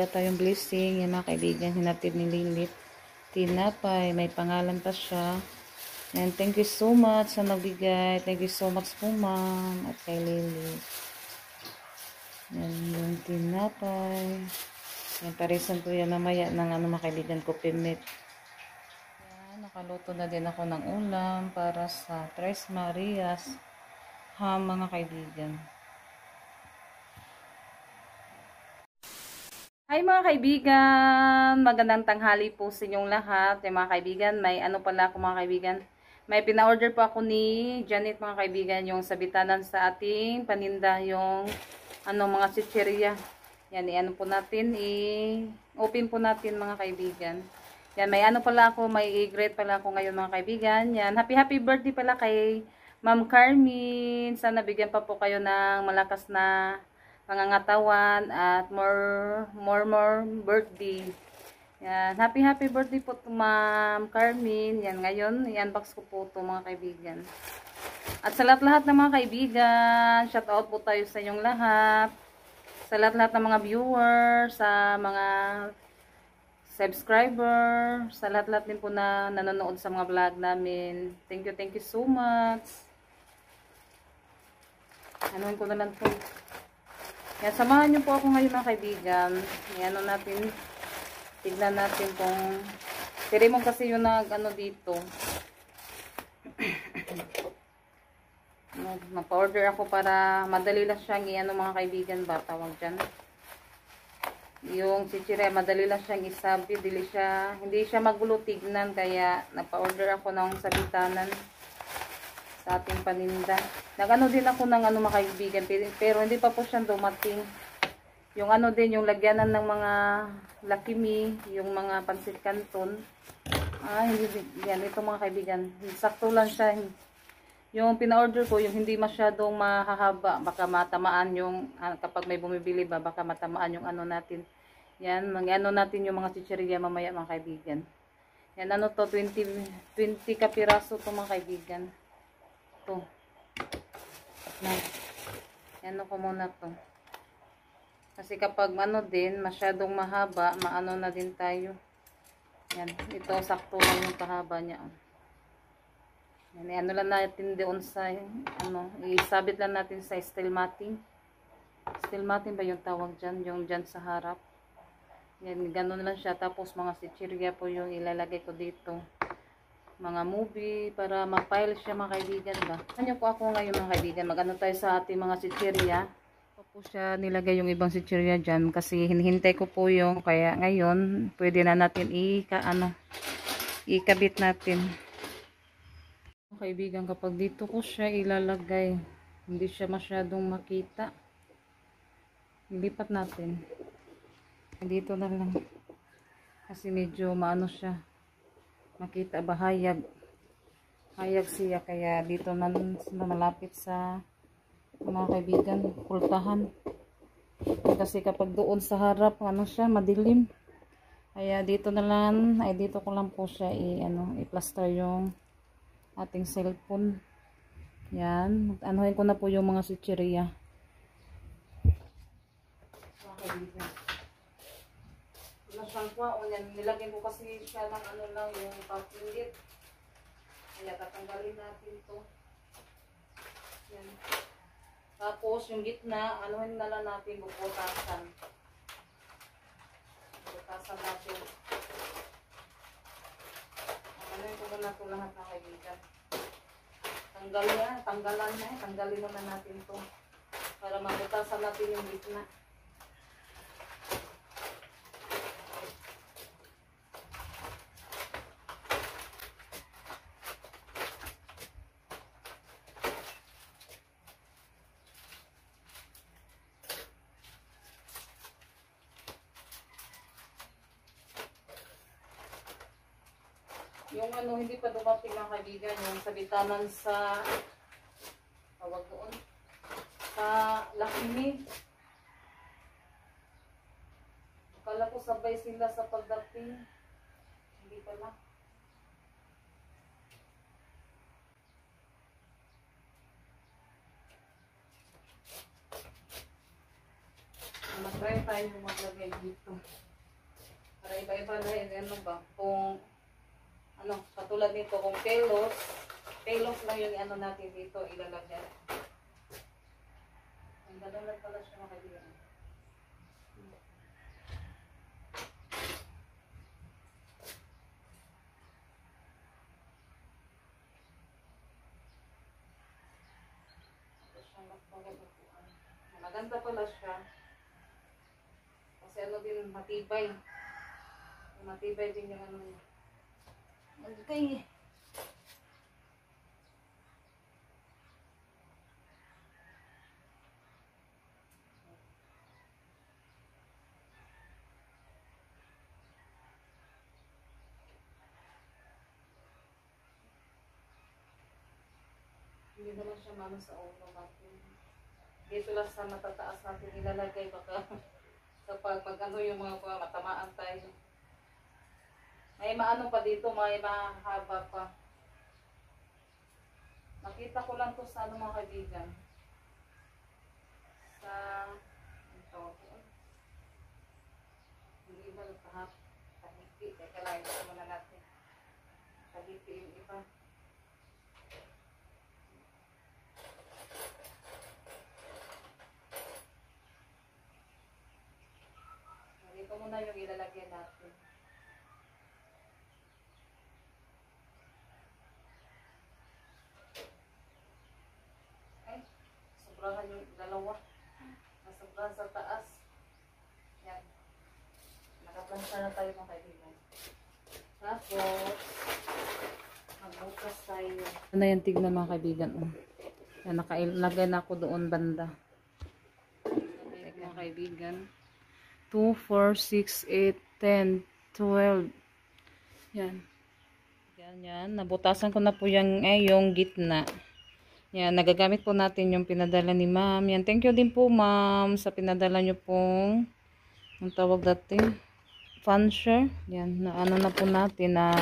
tayong blessing. Yan mga kaibigan, hinatid ni Lilith. Tinapay, may pangalan pa siya. And thank you so much sa nagbigay. Thank you so much po ma'am at kay Lilith. Yan yung tinapay. Yan, parisan ko yan mamaya ng mga kaibigan ko, pimit. Yan, nakaluto na din ako ng ulam para sa Tres Marias ham mga kaibigan. Hi mga kaibigan! Magandang tanghali po sa inyong lahat. Mga kaibigan, may ano pala ako mga kaibigan. May pina-order po ako ni Janet mga kaibigan, yung sabitanan sa ating paninda, yung mga chicheria. Yan, i-ano po natin, i-open po natin mga kaibigan. Yan, may ano pala ako, may i-greet pala ako ngayon mga kaibigan. Yan, happy birthday pala kay Ma'am Carmen. Sana bigyan pa po kayo ng malakas na pangangatawan at more birthday. Yan, happy birthday po to Ma'am Carmen. Yan, ngayon i-unbox ko po to mga kaibigan. At sa lahat ng mga kaibigan, shout out po tayo sa inyong lahat. Sa lahat ng mga viewers, sa mga subscriber, sa lahat din po na nanonood sa mga vlog namin. Thank you so much. Anuhin ko na lang po. Yan, samahan niyo po ako ngayon mga kaibigan. Yan, natin, tignan natin kung mo kasi yung dito. Nagpa-order ako para madali lang siyang mga kaibigan ba, tawag dyan. Yung chichire, madali lang siyang isabi, hindi siya magulo tignan, kaya nagpa-order ako ng sabitanan sa ating paninda. Nag-ano din ako ng mga kaibigan, pero hindi pa po siyang dumating. Yung din, yung lagyanan ng mga lakimi, yung mga pansit canton. Hindi yan, ito mga kaibigan. Sakto lang siya. Yung pina-order ko, yung hindi masyadong mahahaba, baka matamaan yung, kapag may bumibili ba, baka matamaan yung natin. Yan, natin yung mga chicheria mamaya mga kaibigan. Yan, to, 20 kapiraso to mga kaibigan. To. Yan ko muna to. Kasi kapag din, masyadong mahaba, maano na din tayo. Yan, ito sakto lang yung kahaba niya. Yan, lang natin doon sa, isabit lang natin sa steel matting. Steel matting ba yung tawag dyan? Yung dyan sa harap. Yan, ganun lang siya. Tapos mga chichirya po yung ilalagay ko dito. Mga movie, para ma-file siya mga kaibigan ba. Ano po ako ngayon mga kaibigan, mag-ano tayo sa ating mga chichirya. Po siya nilagay yung ibang chichirya dyan kasi hinihintay ko po yung, kaya ngayon pwede na natin ikabit natin. Mga kaibigan, kapag dito ko siya ilalagay, hindi siya masyadong makita. Ilipat natin. Dito na lang. Kasi medyo maano siya. Makita ba hayag siya, kaya dito na malapit sa mga kaibigan pultahan, kasi kapag doon sa harap siya madilim, kaya dito na lang, dito ko lang po siya i-plaster yung ating cellphone. Yan, anuhin ko na po yung mga chichirya mga kaibigan. Nilagyan ko kasi siya ng lang yung pangpindit. Kaya tatanggalin natin to. Yan. Tapos yung gitna, anuhin na lang natin, bubutasan. Bubutasan natin. Anuhin ko na ito lahat ng kaibigan. Tanggalin na natin to. Para mabutasan natin yung gitna. Yung hindi pa dumating mga kaibigan, yung sabitanan sa tawag doon sa lakimi. Akala ko sabay sila sa pagdating, hindi pala. Mag-try tayo tayo maglagay dito. Para iba-iba na ano ba? Kung ano, katulad nito, kung pelos lang yung ano natin dito, ilalagay. Ang ganda lang pala siya mga kaibigan. Maganda pala siya. Kasi ano din, matibay. Matibay din yung ano niya. Okay. Hindi naman siya mano sa ulo natin. Dito lang sa matataas natin nilalagay baka sa pag ano yung mga matamaan tayo. May maano pa dito, may mahaba pa. Nakita ko lang to sa ano mga kaibigan. Sa ito. Hindi iba kahap. Kahipi. Teka lang, ito muna natin. Kahipi yung iba. Ito muna yung ilalagyan natin. Ay, sobrahan yung dalawa. Sobrahan sa taas. Yan. Nakaplansya na tayo mga kaibigan. Tapos, magbukas tayo. Ano yan, tignan mga kaibigan. Yan, nakailagay na ako doon banda. Mga kaibigan. 2, 4, 6, 8, 10, 12. Yan. Yan. Nabutasan ko na po yung gitna. Yan. Nagagamit po natin yung pinadala ni ma'am. Yan. Thank you din po ma'am sa pinadala nyo pong ang tawag dati. Fansher. Yan. Na ano na po natin na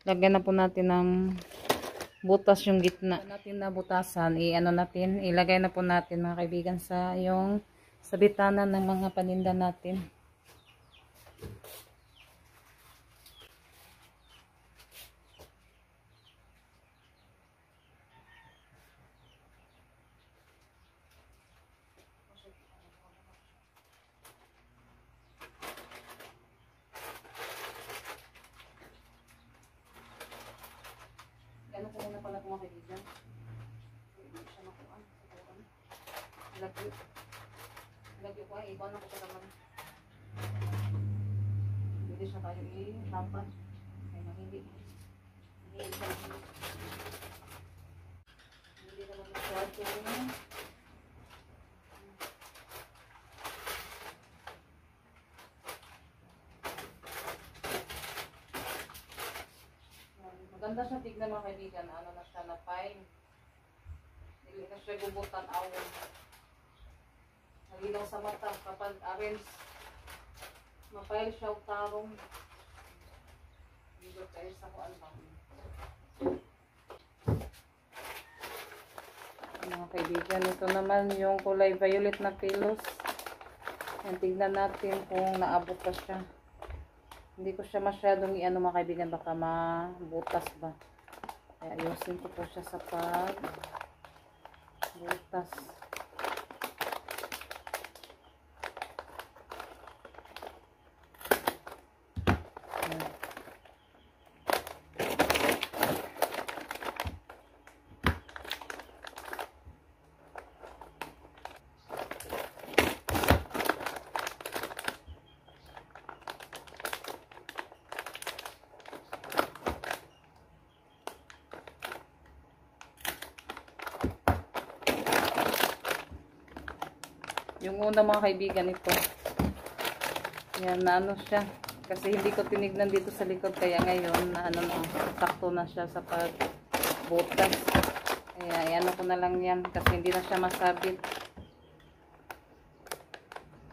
lagyan na po natin ng butas yung gitna. Natin na butasan. Ilagay na po natin mga kaibigan sa yung sa bitanan ng mga paninda natin. Ano ko muna pala mga kaibigan? Hindi siya makuha. Lagyo ko ay iba na ko pa naman. Hindi siya tayo i-tampan. Ay mahindi. Hindi naman masyado. Maganda siya tignan mga kaibigan. Ano na siya na fine. Hindi na siya gubutan awon. Nalilaw sa mata kapag arrange mapile siya o tarong dito tayo sa kuan lang mga kaibigan. Ito naman yung kulay violet na pelos. Yan, tignan natin kung naabot pa siya. Hindi ko siya masyadong i-ano mga kaibigan, baka mabutas ba, kaya ayusin ko po siya sa pag butas. Yung una mga kaibigan ito. Yan, na ano siya. Kasi hindi ko tinignan dito sa likod. Kaya ngayon, na ano na, sakto na siya sa pagbutas. Kaya, ano ko na lang yan. Kasi hindi na siya masabit.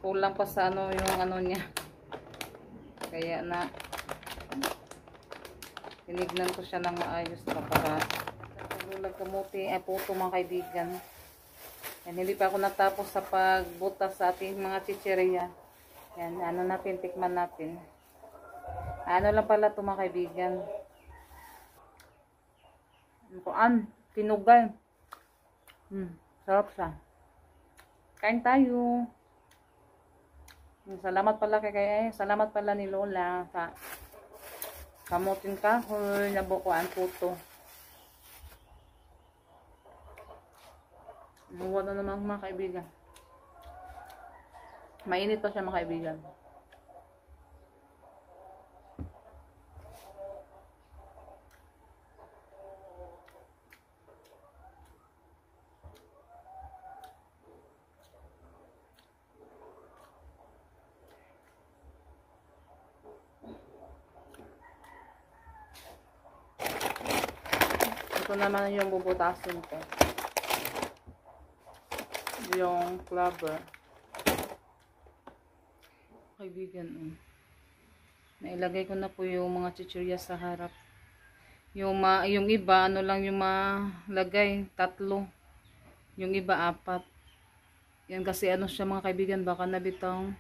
Kulang pa sa ano, yung ano niya. Kaya na, tinignan ko siya ng maayos pa para nagulag kamuti. Puto mga kaibigan. Yan, hindi pa ako natapos sa pagbutas sa ating mga chichirya. Yan, ano natin, tikman natin. Ano lang pala ito mga kaibigan. Tinugay. Sarap siya. Kain tayo. Salamat pala ni Lola sa kamuting kahoy na bukuan puto. Wala na naman mga kaibigan. Mainit pa siya mga kaibigan. Ito naman yung bubutasin ko. Yung clover. Kaibigan, nailagay ko na po yung mga chichirya sa harap. Yung iba, ano lang yung malagay, 3. Yung iba, 4. Yan kasi ano siya mga kaibigan, baka nabitang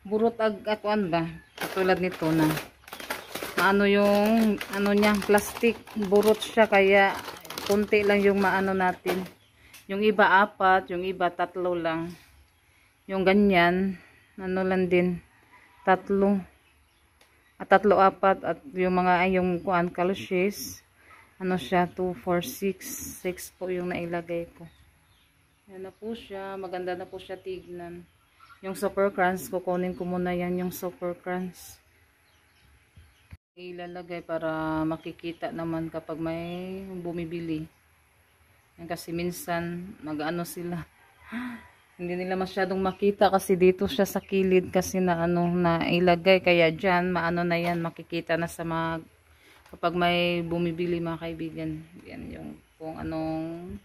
burot atuan ba? Katulad nito na. Ano yung, niya, plastic, burot siya, kaya kunti lang yung maano natin. Yung iba 4, yung iba 3 lang. Yung ganyan, ano lang din, 3. 3, 4 at yung mga yung kuan kalushis, ano siya 2, 4, 6 po yung nailagay ko. Yan na po siya, maganda na po siya tignan. Yung super crunch, kukunin ko muna yan yung super crunch. Ilalagay para makikita naman kapag may bumibili. Yan kasi minsan mag-ano sila. Hindi nila masyadong makita kasi dito siya sa kilid kasi na ilagay, kaya diyan maano na yan, makikita na sa mga kapag may bumibili mga kaibigan. Yan yung kung anong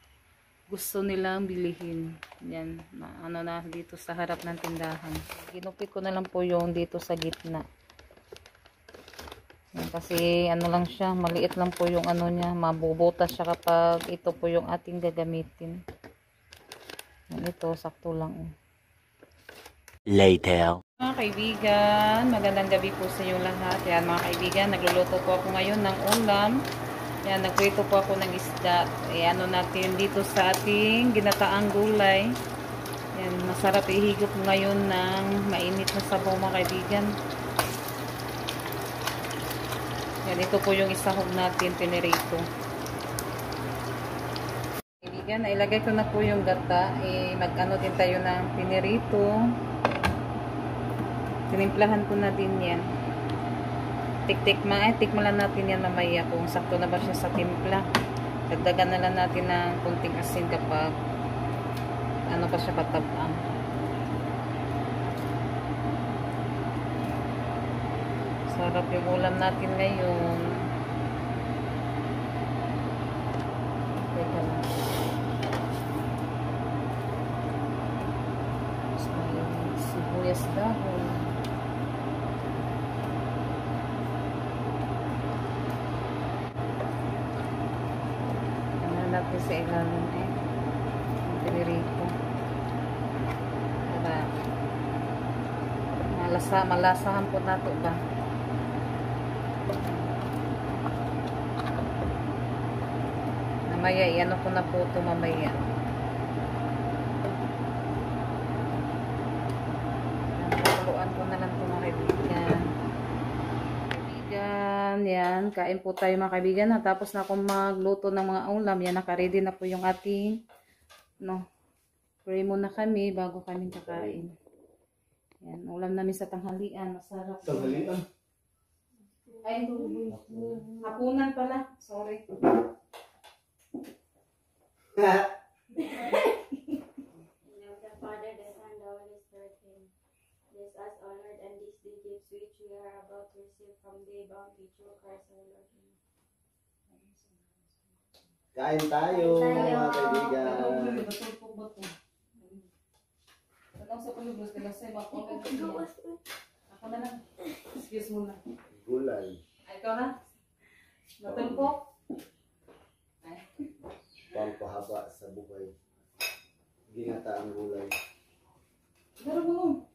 gusto nilang bilihin. Yan, ano na dito sa harap ng tindahan. Ginupit ko na lang po yung dito sa gitna. Yan, kasi ano lang siya, maliit lang po yung ano niya, mabubutas siya kapag ito po yung ating gagamitin. Yan, ito sakto lang. Later. Mga kaibigan, magandang gabi po sa inyo lahat. Yan mga kaibigan, nagluluto po ako ngayon ng ulam. Yan, nagprito po ako ng isda. Ano natin dito sa ating ginataang gulay. Yan, masarap ihigop ngayon ng mainit na sabaw mga kaibigan. Yan, ito po yung isahog natin, pinirito. Kaibigan, nailagay ko na po yung gata. Mag-ano din tayo ng pinirito. Tinimplahan ko na din yan. Tikman lang natin yan mamaya kung sakto na ba siya sa timpla. Dagdagan na lang natin ng kunting asin kapag ano pa siya patabang. Sarap yung ulam natin ngayon. Teka lang. Tapos may sibuyas dahon. Natin sa ilalim yung pinirito para malasahan po nato ba. Mamaya iano ko na po ito mamaya. Pakuluan ko na lang ito mga kaibigan. Yan, kain po tayo mga kaibigan. Tapos na akong magluto ng mga ulam. Yan, naka-ready na po yung ating pray muna kami bago kami kakain. Yan, ulam namin sa tanghalian. Masarap. Tanghalian? Ay, hapunan pala. Sorry. As honored and these the gifts which we are about to receive from the bounty through Christ our Lord. Kain tayo, mga kaibigan. Ako na lang. Excuse mo na. Gulay. Ay, ikaw na. Natulpok. Pangpahaba sa buhay. Ginataang gulay. Pero mo.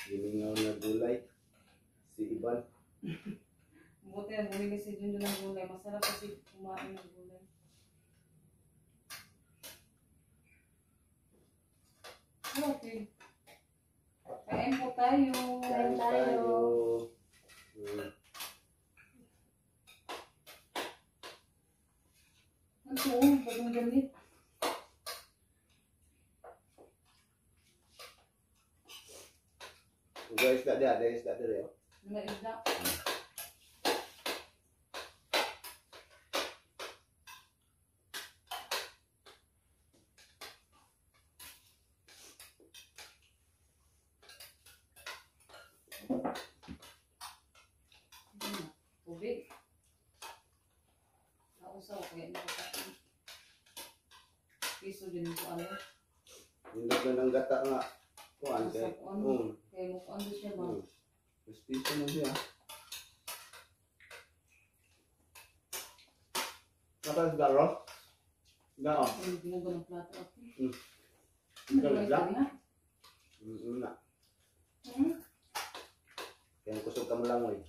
Gimingaw na gulay. Si Iban. Buti na bumili si Junjun ng gulay. Masarap kasi kumain ng gulay. Okay. Kain po tayo. Kain tayo. Ano? Bagong gamit. Uga isda dia, ada isda dia. Mga isda. Tubig. Nausaw kaya hindi ko kain. Piso din ko ano. Hindi ko nang gata nga. Kuan kay. Kaya mo ano siya ba? Piso na siya. Kapag garo? Garo. Hindi mo ganang plato ako. Garo Ano lang. na? Na. Kaya kusog ka mo lang oy.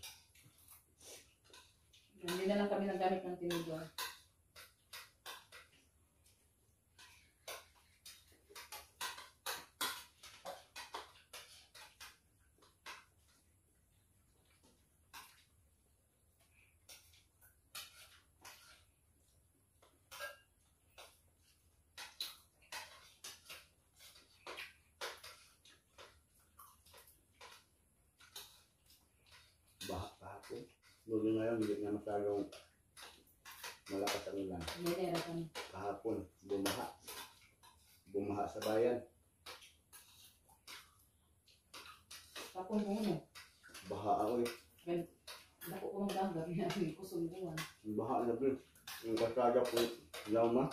Hindi na lang kami nagamit ng tinidor. Baha kahapon. Muli ngayon, hindi na masyadong malakas ang ulan. May nera kami. Kahapon, bumaha. Bumaha sa bayan. Tapon mo mo. Baha ako eh. Dako ko ng dagat niya. Kusog buwan. Baha na bro. Yung kasada ko, lama.